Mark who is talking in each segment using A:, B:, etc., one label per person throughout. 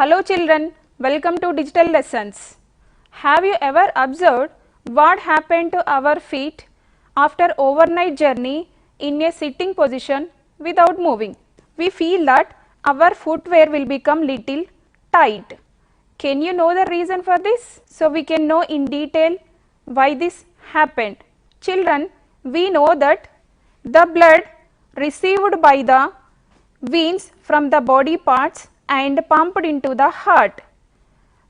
A: Hello children, welcome to digital lessons. Have you ever observed what happened to our feet after overnight journey in a sitting position without moving? We feel that our footwear will become little tight. Can you know the reason for this? So we can know in detail why this happened. Children, we know that the blood received by the veins from the body parts and pumped into the heart.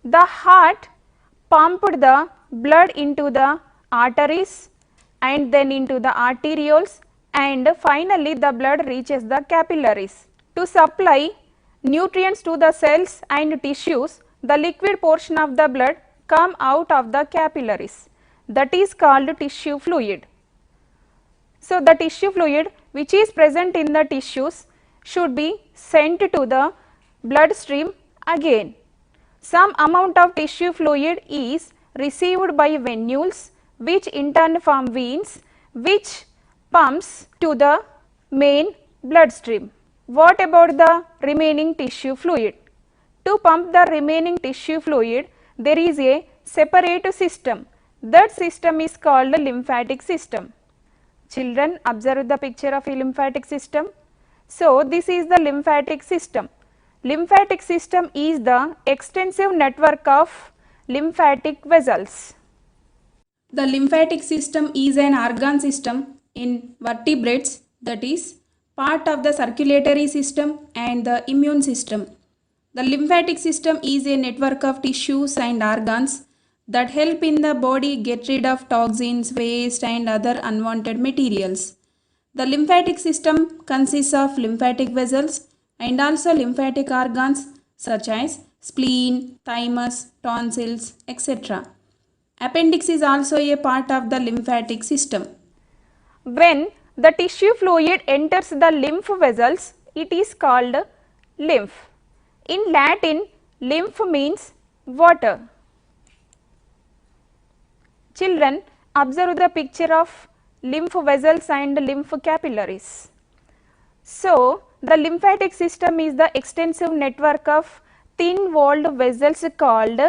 A: The heart pumped the blood into the arteries and then into the arterioles, and finally the blood reaches the capillaries. To supply nutrients to the cells and tissues, the liquid portion of the blood come out of the capillaries, that is called tissue fluid. So, the tissue fluid which is present in the tissues should be sent to the bloodstream again. Some amount of tissue fluid is received by venules, which in turn form veins, which pumps to the main bloodstream. What about the remaining tissue fluid? To pump the remaining tissue fluid, there is a separate system. That system is called lymphatic system. Children, observe the picture of a lymphatic system. So, this is the lymphatic system. Lymphatic system is the extensive network of lymphatic vessels.
B: The lymphatic system is an organ system in vertebrates, that is part of the circulatory system and the immune system. The lymphatic system is a network of tissues and organs that help in the body get rid of toxins, waste and other unwanted materials. The lymphatic system consists of lymphatic vessels and also lymphatic organs such as spleen, thymus, tonsils, etc. Appendix is also a part of the lymphatic system.
A: When the tissue fluid enters the lymph vessels, it is called lymph. In Latin, lymph means water. Children, observe the picture of lymph vessels and lymph capillaries. So, the lymphatic system is the extensive network of thin-walled vessels called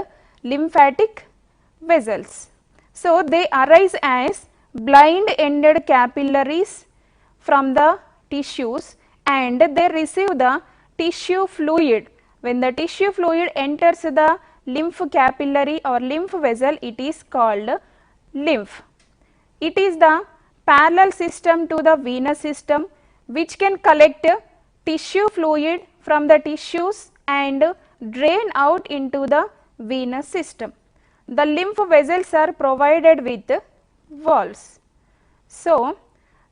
A: lymphatic vessels. So, they arise as blind-ended capillaries from the tissues and they receive the tissue fluid. When the tissue fluid enters the lymph capillary or lymph vessel, it is called lymph. It is the parallel system to the venous system which can collect tissue fluid from the tissues and drain out into the venous system. The lymph vessels are provided with valves. So,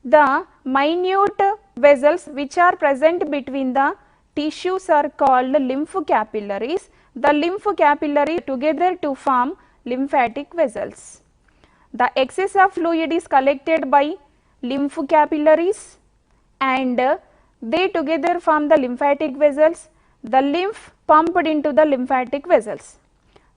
A: the minute vessels which are present between the tissues are called lymph capillaries. The lymph capillaries together to form lymphatic vessels. The excess of fluid is collected by lymph capillaries and they together form the lymphatic vessels. The lymph pumped into the lymphatic vessels.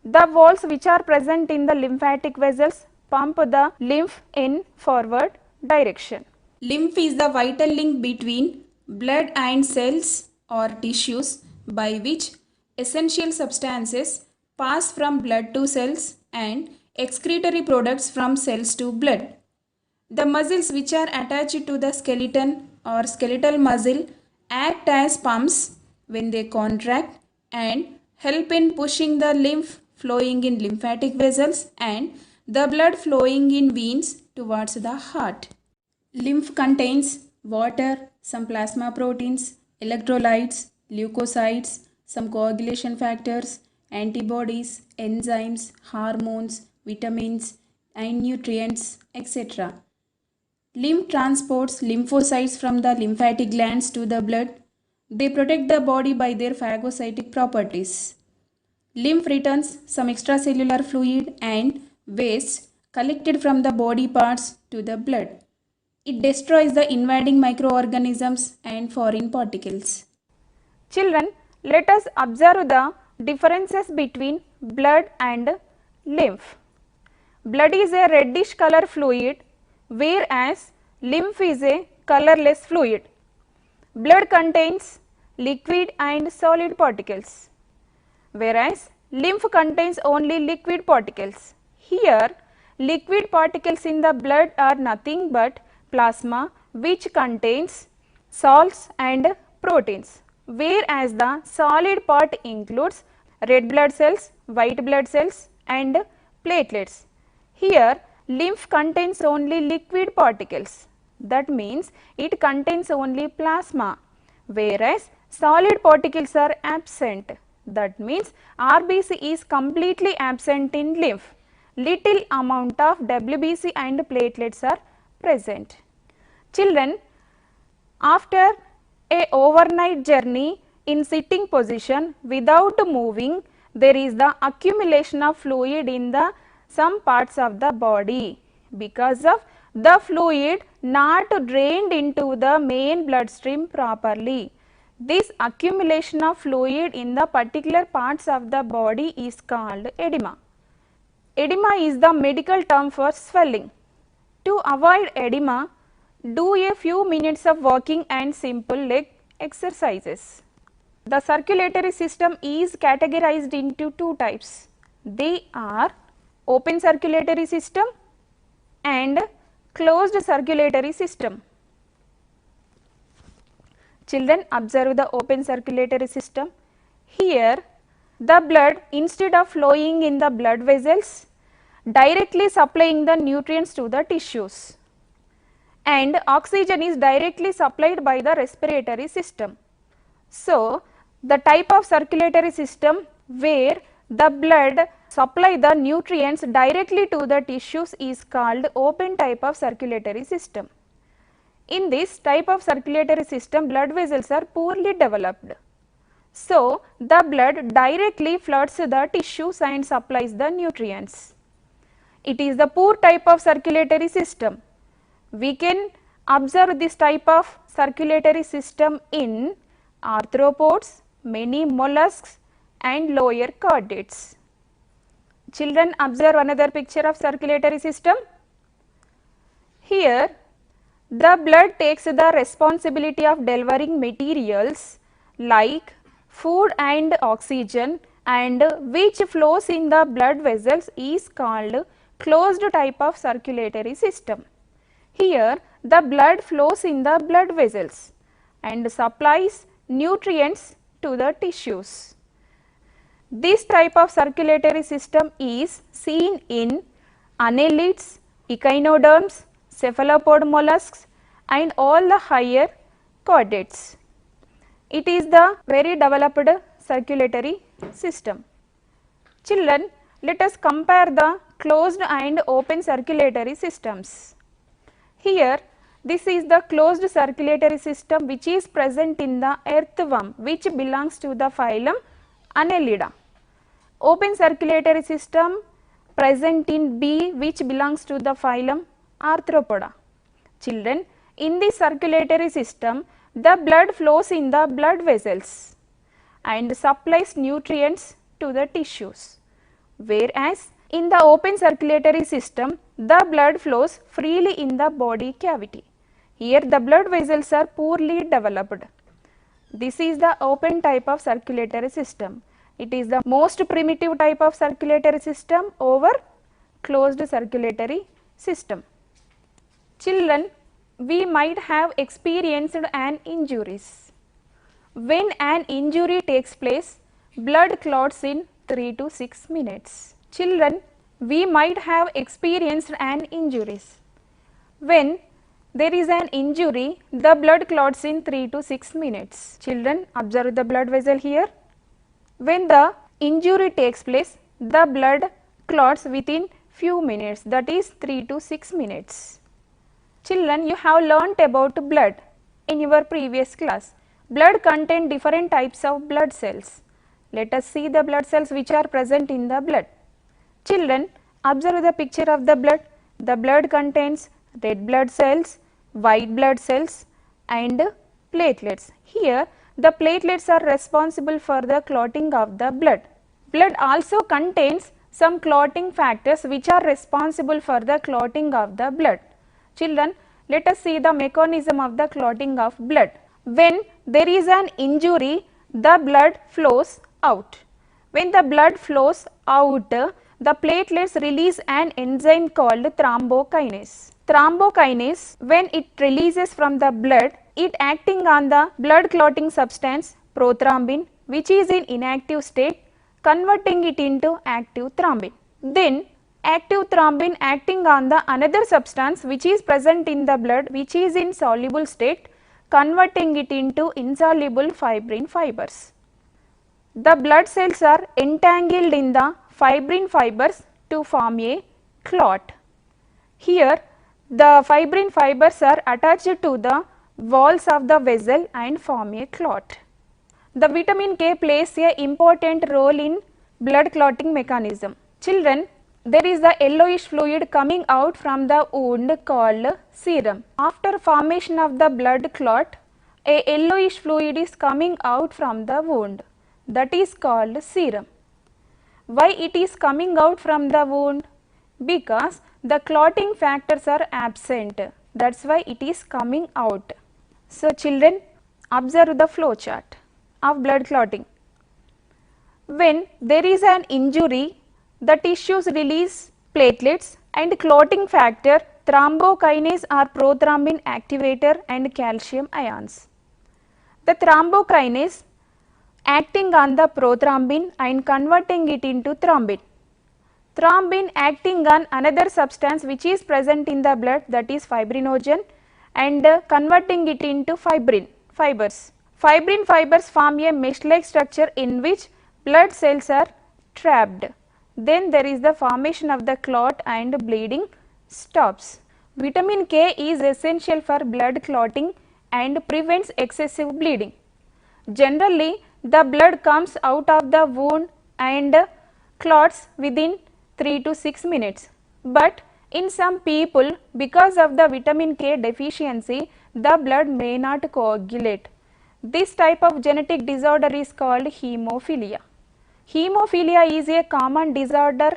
A: The valves which are present in the lymphatic vessels pump the lymph in forward direction.
B: Lymph is the vital link between blood and cells or tissues by which essential substances pass from blood to cells and excretory products from cells to blood. The muscles which are attached to the skeleton or skeletal muscle act as pumps when they contract and help in pushing the lymph flowing in lymphatic vessels and the blood flowing in veins towards the heart. Lymph contains water, some plasma proteins, electrolytes, leukocytes, some coagulation factors, antibodies, enzymes, hormones, vitamins and nutrients, etc. Lymph transports lymphocytes from the lymphatic glands to the blood. They protect the body by their phagocytic properties. Lymph returns some extracellular fluid and waste collected from the body parts to the blood. It destroys the invading microorganisms and foreign particles.
A: Children, let us observe the differences between blood and lymph. Blood is a reddish color fluid, whereas lymph is a colorless fluid. Blood contains liquid and solid particles. whereas lymph contains only liquid particles. Here, liquid particles in the blood are nothing but plasma, which contains salts and proteins, whereas the solid part includes red blood cells, white blood cells and platelets. Here, lymph contains only liquid particles, that means it contains only plasma, whereas solid particles are absent, that means RBC is completely absent in lymph. Little amount of WBC and platelets are present. Children, after a overnight journey in sitting position without moving, there is the accumulation of fluid in the some parts of the body because of the fluid not drained into the main bloodstream properly. This accumulation of fluid in the particular parts of the body is called edema. Edema is the medical term for swelling. To avoid edema, do a few minutes of walking and simple leg exercises. The circulatory system is categorized into two types. They are open circulatory system and closed circulatory system. Children, observe the open circulatory system. Here, the blood, instead of flowing in the blood vessels, directly supplying the nutrients to the tissues, and oxygen is directly supplied by the respiratory system. So, the type of circulatory system where the blood supply the nutrients directly to the tissues is called open type of circulatory system. In this type of circulatory system, blood vessels are poorly developed. So, the blood directly floods the tissues and supplies the nutrients. It is the poor type of circulatory system. We can observe this type of circulatory system in arthropods, many mollusks and lower chordates. Children, observe another picture of circulatory system. Here, the blood takes the responsibility of delivering materials like food and oxygen, and which flows in the blood vessels is called closed type of circulatory system. Here, the blood flows in the blood vessels and supplies nutrients to the tissues. This type of circulatory system is seen in annelids, echinoderms, cephalopod mollusks and all the higher chordates. It is the very developed circulatory system. Children, let us compare the closed and open circulatory systems. Here, this is the closed circulatory system which is present in the earthworm, which belongs to the phylum Annelida. Open circulatory system present in bee, which belongs to the phylum Arthropoda. Children, in the circulatory system, the blood flows in the blood vessels and supplies nutrients to the tissues, whereas in the open circulatory system, the blood flows freely in the body cavity. Here, the blood vessels are poorly developed. This is the open type of circulatory system. It is the most primitive type of circulatory system over closed circulatory system. Children, we might have experienced an injuries. When an injury takes place, blood clots in 3 to 6 minutes. Children, we might have experienced an injuries. When there is an injury, the blood clots in 3 to 6 minutes. Children, observe the blood vessel here. When the injury takes place, the blood clots within few minutes, that is 3 to 6 minutes. Children, you have learnt about blood in your previous class. Blood contains different types of blood cells. Let us see the blood cells which are present in the blood. Children, observe the picture of the blood. The blood contains red blood cells, white blood cells and platelets. Here, the platelets are responsible for the clotting of the blood. Blood also contains some clotting factors which are responsible for the clotting of the blood. Children, let us see the mechanism of the clotting of blood. When there is an injury, the blood flows out. When the blood flows out, the platelets release an enzyme called thrombokinase. Thrombokinase, when it releases from the blood, it acting on the blood clotting substance prothrombin, which is in inactive state, converting it into active thrombin. Then active thrombin acting on the another substance which is present in the blood, which is in soluble state, converting it into insoluble fibrin fibers. The blood cells are entangled in the fibrin fibers to form a clot. Here the fibrin fibers are attached to the walls of the vessel and form a clot. The vitamin K plays a important role in blood clotting mechanism. Children, there is the yellowish fluid coming out from the wound called serum. After formation of the blood clot, a yellowish fluid is coming out from the wound, that is called serum. Why it is coming out from the wound? Because the clotting factors are absent, that is why it is coming out. So children, observe the flow chart of blood clotting. When there is an injury, the tissues release platelets and clotting factor thrombokinase or prothrombin activator and calcium ions. The thrombokinase acting on the prothrombin and converting it into thrombin. Thrombin acting on another substance which is present in the blood, that is fibrinogen, and converting it into fibrin fibers. Fibrin fibers form a mesh like structure in which blood cells are trapped. Then there is the formation of the clot and bleeding stops. Vitamin K is essential for blood clotting and prevents excessive bleeding. Generally, the blood comes out of the wound and clots within 3 to 6 minutes. But in some people, because of the vitamin K deficiency, the blood may not coagulate. This type of genetic disorder is called hemophilia. Hemophilia is a common disorder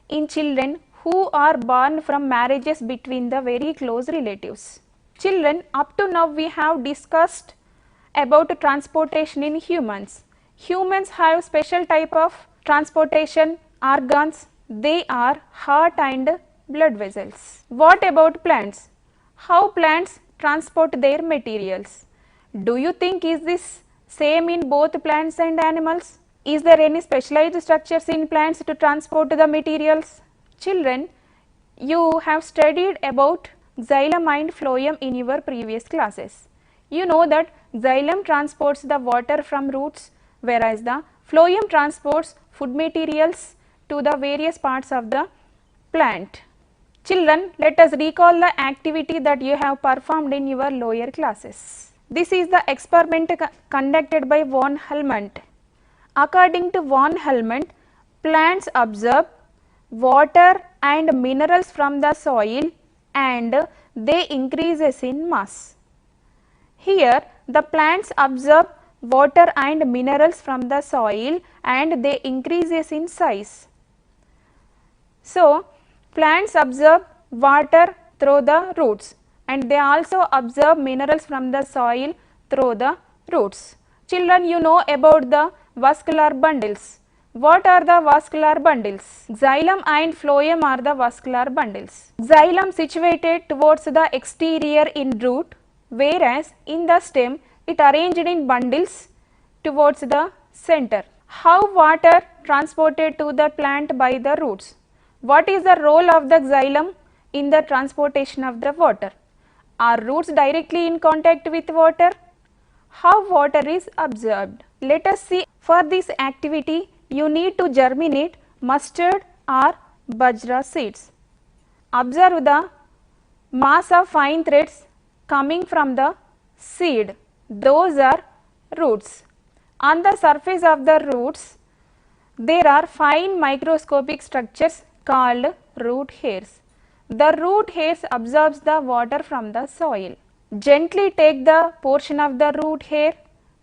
A: in children who are born from marriages between the very close relatives. Children, up to now we have discussed about transportation in humans. Humans have special type of transportation organs. They are heart and blood vessels. What about plants? How plants transport their materials? Do you think is this same in both plants and animals? Is there any specialized structures in plants to transport the materials? Children, you have studied about xylem and phloem in your previous classes. You know that xylem transports the water from roots, whereas the phloem transports food materials to the various parts of the plant. Children, let us recall the activity that you have performed in your lower classes. This is the experiment conducted by von Helmont. According to von Helmont, plants absorb water and minerals from the soil and they increases in mass. Here the plants absorb water and minerals from the soil and they increases in size. So plants absorb water through the roots and they also absorb minerals from the soil through the roots. Children, you know about the vascular bundles. What are the vascular bundles? Xylem and phloem are the vascular bundles. Xylem situated towards the exterior in root, whereas in the stem it arranged in bundles towards the center. How water transported to the plant by the roots? What is the role of the xylem in the transportation of the water? Are roots directly in contact with water? How water is absorbed? Let us see. For this activity, you need to germinate mustard or bajra seeds. Observe the mass of fine threads coming from the seed. Those are roots. On the surface of the roots, there are fine microscopic structures called root hairs. The root hairs absorbs the water from the soil. Gently take the portion of the root hair,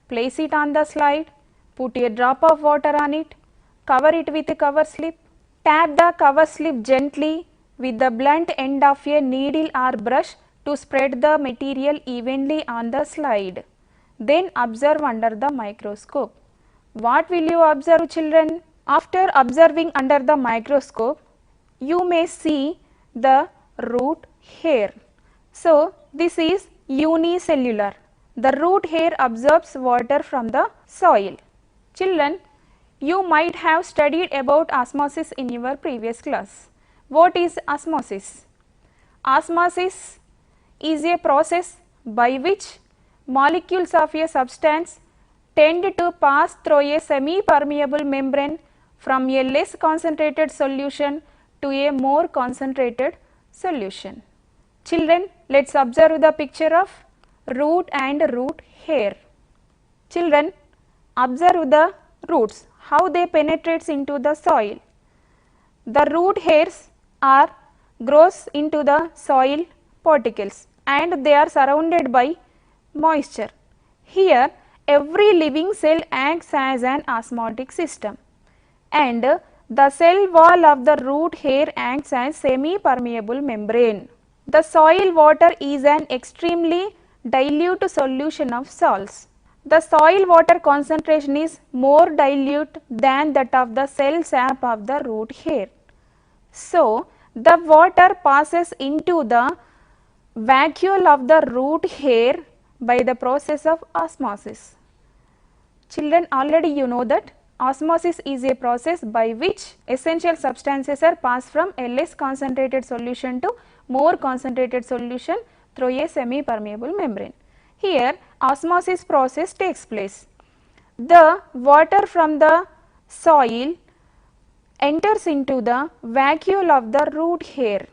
A: place it on the slide, put a drop of water on it, cover it with a cover slip, tap the cover slip gently with the blunt end of a needle or brush to spread the material evenly on the slide. Then observe under the microscope. What will you observe, children? After observing under the microscope, you may see the root hair. So, this is unicellular. The root hair absorbs water from the soil. Children, you might have studied about osmosis in your previous class. What is osmosis? Osmosis is a process by which molecules of a substance tend to pass through a semi-permeable membrane from a less concentrated solution to a more concentrated solution. Children, let us observe the picture of root and root hair. Children, observe the roots, how they penetrate into the soil. The root hairs are grows into the soil particles and they are surrounded by moisture. Here, every living cell acts as an osmotic system and the cell wall of the root hair acts as semi-permeable membrane. The soil water is an extremely dilute solution of salts. The soil water concentration is more dilute than that of the cell sap of the root hair. So, the water passes into the vacuole of the root hair by the process of osmosis. Children, already you know that osmosis is a process by which essential substances are passed from a less concentrated solution to more concentrated solution through a semi-permeable membrane. Here, osmosis process takes place. The water from the soil enters into the vacuole of the root hair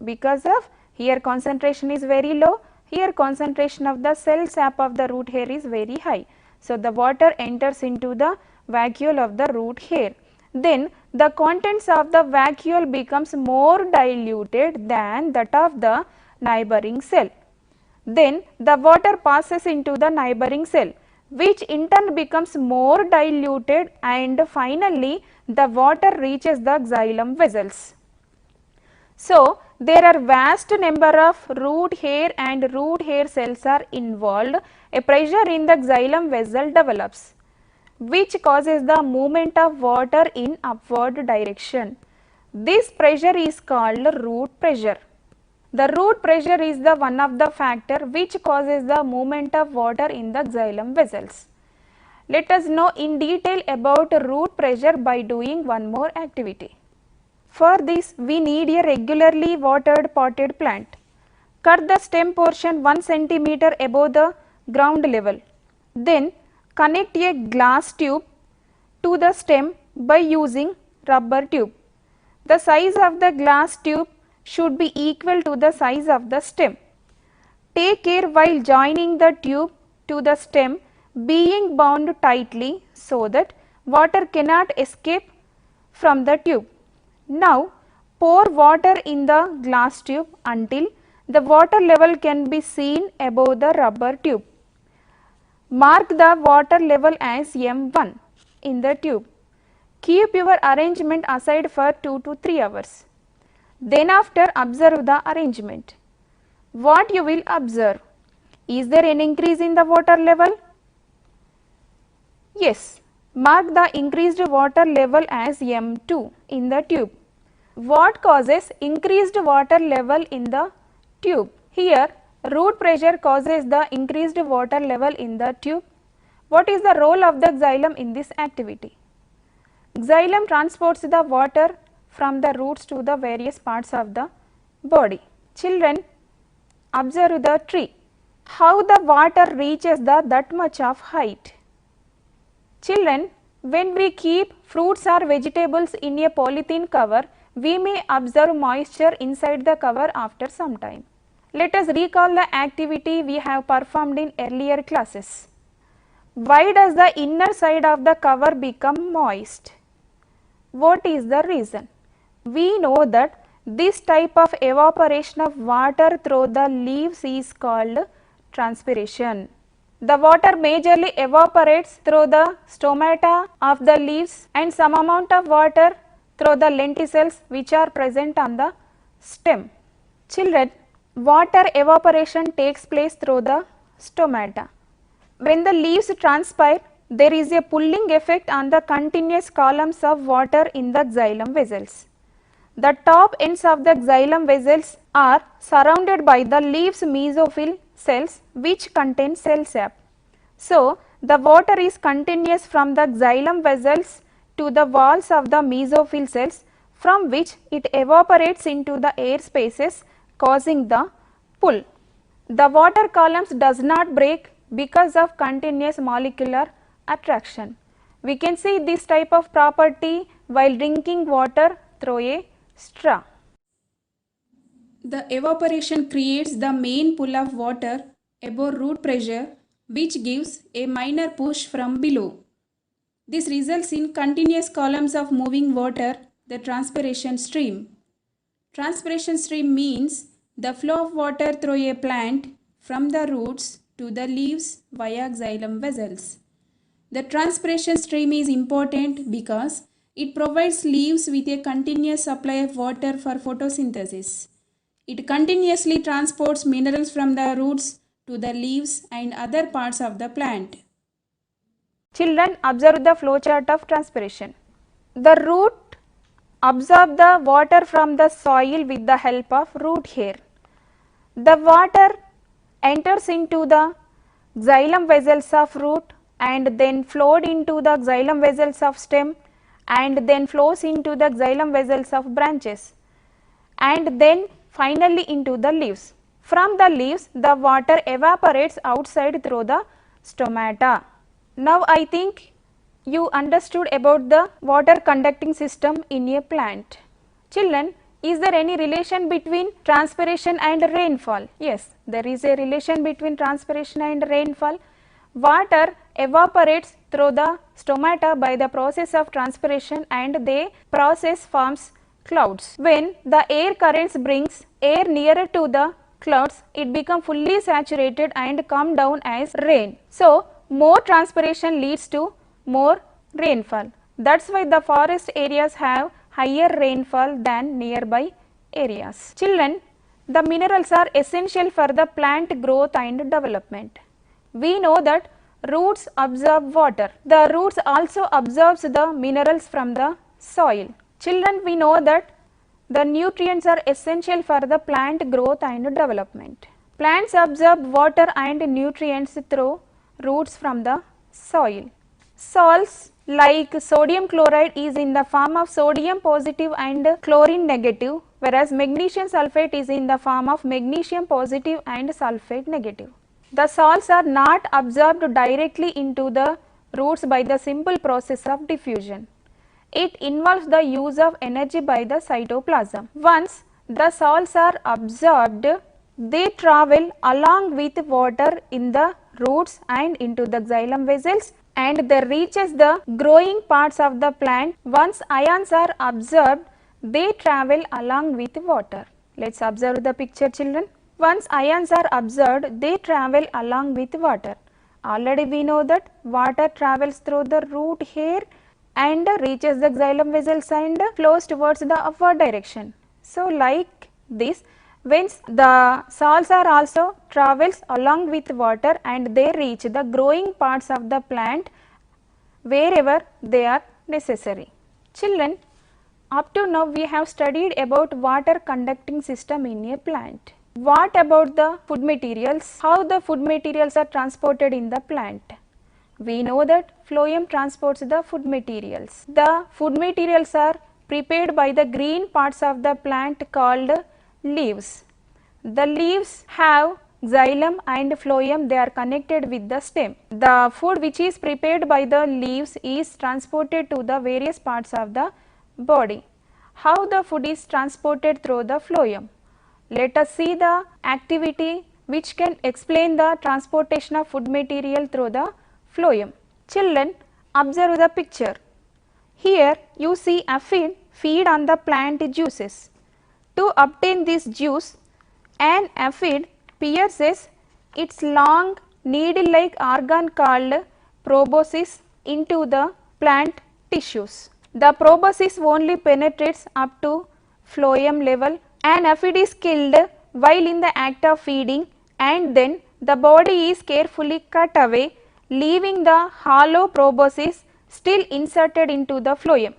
A: because of here concentration is very low, here concentration of the cell sap of the root hair is very high. So, the water enters into the vacuole of the root hair. Then the contents of the vacuole becomes more diluted than that of the neighboring cell. Then the water passes into the neighboring cell, which in turn becomes more diluted and finally the water reaches the xylem vessels. So, there are vast number of root hair and root hair cells are involved. A pressure in the xylem vessel develops, which causes the movement of water in upward direction. This pressure is called root pressure. The root pressure is the one of the factor which causes the movement of water in the xylem vessels. Let us know in detail about root pressure by doing one more activity. For this, we need a regularly watered potted plant. Cut the stem portion 1 cm above the ground level. Then connect a glass tube to the stem by using rubber tube. The size of the glass tube should be equal to the size of the stem. Take care while joining the tube to the stem being bound tightly so that water cannot escape from the tube. Now, pour water in the glass tube until the water level can be seen above the rubber tube. Mark the water level as M1 in the tube. Keep your arrangement aside for 2 to 3 hours. Then after observe the arrangement. What you will observe? Is there an increase in the water level? Yes. Mark the increased water level as M2 in the tube. What causes increased water level in the tube? Here, root pressure causes the increased water level in the tube. What is the role of the xylem in this activity? Xylem transports the water from the roots to the various parts of the body. Children, observe the tree. How the water reaches that much of height? Children, when we keep fruits or vegetables in a polythene cover, we may observe moisture inside the cover after some time. Let us recall the activity we have performed in earlier classes. Why does the inner side of the cover become moist? What is the reason? We know that this type of evaporation of water through the leaves is called transpiration. The water majorly evaporates through the stomata of the leaves and some amount of water through the lenticels which are present on the stem. Children, water evaporation takes place through the stomata. When the leaves transpire, there is a pulling effect on the continuous columns of water in the xylem vessels. The top ends of the xylem vessels are surrounded by the leaves mesophyll cells which contain cell sap. So, the water is continuous from the xylem vessels to the walls of the mesophyll cells, from which it evaporates into the air spaces, causing the pull. The water columns does not break because of continuous molecular attraction. We can see this type of property while drinking water through a straw.
B: The evaporation creates the main pull of water above root pressure, which gives a minor push from below. This results in continuous columns of moving water, the transpiration stream. Transpiration stream means the flow of water through a plant from the roots to the leaves via xylem vessels. The transpiration stream is important because it provides leaves with a continuous supply of water for photosynthesis. It continuously transports minerals from the roots to the leaves and other parts of the plant.
A: Children, observe the flow chart of transpiration. The root absorb the water from the soil with the help of root hair. The water enters into the xylem vessels of root and then flowed into the xylem vessels of stem and then flows into the xylem vessels of branches and then finally into the leaves. From the leaves, the water evaporates outside through the stomata. Now, I think you understood about the water conducting system in a plant. Children, is there any relation between transpiration and rainfall? Yes, there is a relation between transpiration and rainfall. Water evaporates through the stomata by the process of transpiration and the process forms clouds. When the air currents brings air nearer to the clouds, it becomes fully saturated and come down as rain. So, more transpiration leads to more rainfall. That's why the forest areas have higher rainfall than nearby areas. Children, the minerals are essential for the plant growth and development. We know that roots absorb water. The roots also absorbs the minerals from the soil. Children, we know that the nutrients are essential for the plant growth and development. Plants absorb water and nutrients through roots from the soil. Salts like sodium chloride is in the form of sodium positive and chlorine negative, whereas magnesium sulfate is in the form of magnesium positive and sulfate negative. The salts are not absorbed directly into the roots by the simple process of diffusion. It involves the use of energy by the cytoplasm. Once the salts are absorbed, they travel along with water in the roots and into the xylem vessels and they reaches the growing parts of the plant. Once ions are absorbed, they travel along with water. Let's observe the picture, children. Once ions are absorbed, they travel along with water. Already we know that water travels through the root hair and reaches the xylem vessels and flows towards the upward direction. So, like this, when the salts are also travels along with water and they reach the growing parts of the plant wherever they are necessary. Children, up to now we have studied about water conducting system in a plant. What about the food materials? How the food materials are transported in the plant? We know that phloem transports the food materials. The food materials are prepared by the green parts of the plant called leaves. The leaves have xylem and phloem, they are connected with the stem. The food which is prepared by the leaves is transported to the various parts of the body. How the food is transported through the phloem? Let us see the activity which can explain the transportation of food material through the phloem. Children, observe the picture. Here you see aphid feed on the plant juices. To obtain this juice, an aphid pierces its long needle-like organ called proboscis into the plant tissues. The proboscis only penetrates up to phloem level. An aphid is killed while in the act of feeding and then the body is carefully cut away leaving the hollow proboscis still inserted into the phloem.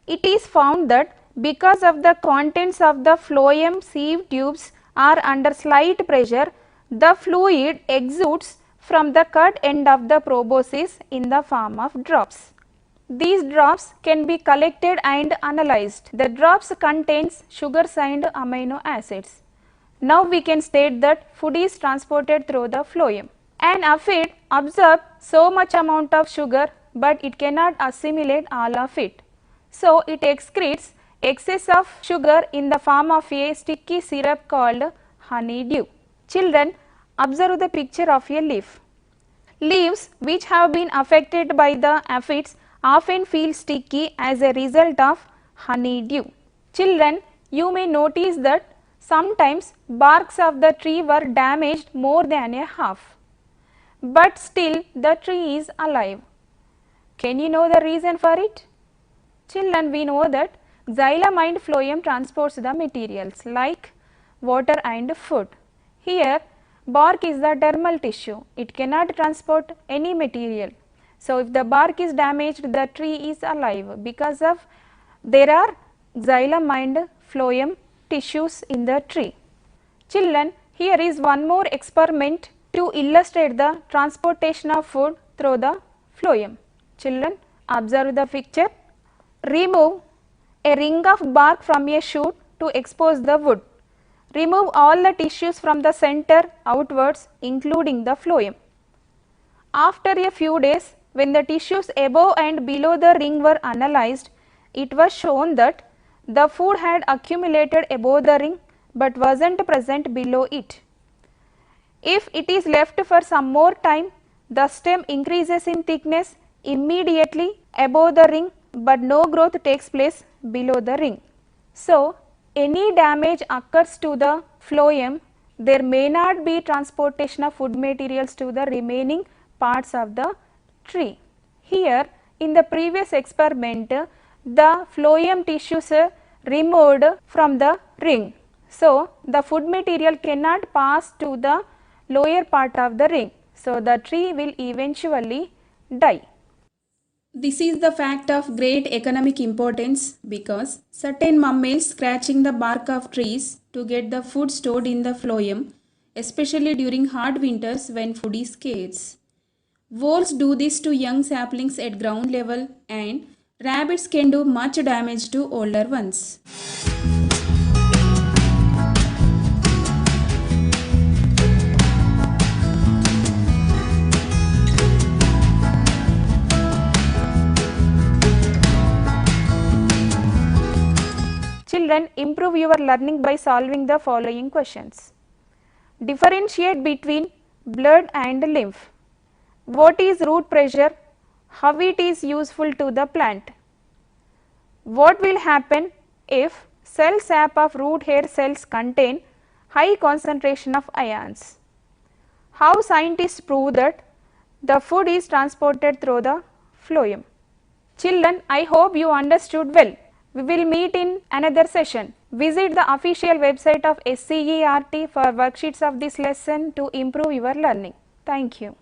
A: It is found that because of the contents of the phloem sieve tubes are under slight pressure, the fluid exudes from the cut end of the proboscis in the form of drops. These drops can be collected and analyzed. The drops contains sugars and amino acids. Now we can state that food is transported through the phloem. An aphid absorbs so much amount of sugar, but it cannot assimilate all of it. So it excretes excess of sugar in the form of a sticky syrup called honeydew. Children, observe the picture of a leaf. Leaves which have been affected by the aphids often feel sticky as a result of honeydew. Children, you may notice that sometimes barks of the tree were damaged more than a half, but still the tree is alive. Can you know the reason for it? Children, we know that xylem and phloem transports the materials like water and food. Here bark is the dermal tissue, it cannot transport any material. So if the bark is damaged, the tree is alive because of there are xylem and phloem tissues in the tree. Children, here is one more experiment to illustrate the transportation of food through the phloem. Children, observe the picture. Remove a ring of bark from a shoot to expose the wood. Remove all the tissues from the center outwards, including the phloem. After a few days, when the tissues above and below the ring were analyzed, it was shown that the food had accumulated above the ring but wasn't present below it. If it is left for some more time, the stem increases in thickness immediately above the ring, but no growth takes place below the ring. So, any damage occurs to the phloem, there may not be transportation of food materials to the remaining parts of the tree. Here in the previous experiment, the phloem tissues removed from the ring. So, the food material cannot pass to the lower part of the ring. So, the tree will eventually die.
B: This is the fact of great economic importance because certain mammals scratching the bark of trees to get the food stored in the phloem, especially during hard winters when food is scarce. Voles do this to young saplings at ground level, and rabbits can do much damage to older ones.
A: Children, improve your learning by solving the following questions. Differentiate between blood and lymph. What is root pressure? How it is useful to the plant? What will happen if cell sap of root hair cells contain high concentration of ions? How scientists prove that the food is transported through the phloem? Children, I hope you understood well. We will meet in another session. Visit the official website of SCERT for worksheets of this lesson to improve your learning. Thank you.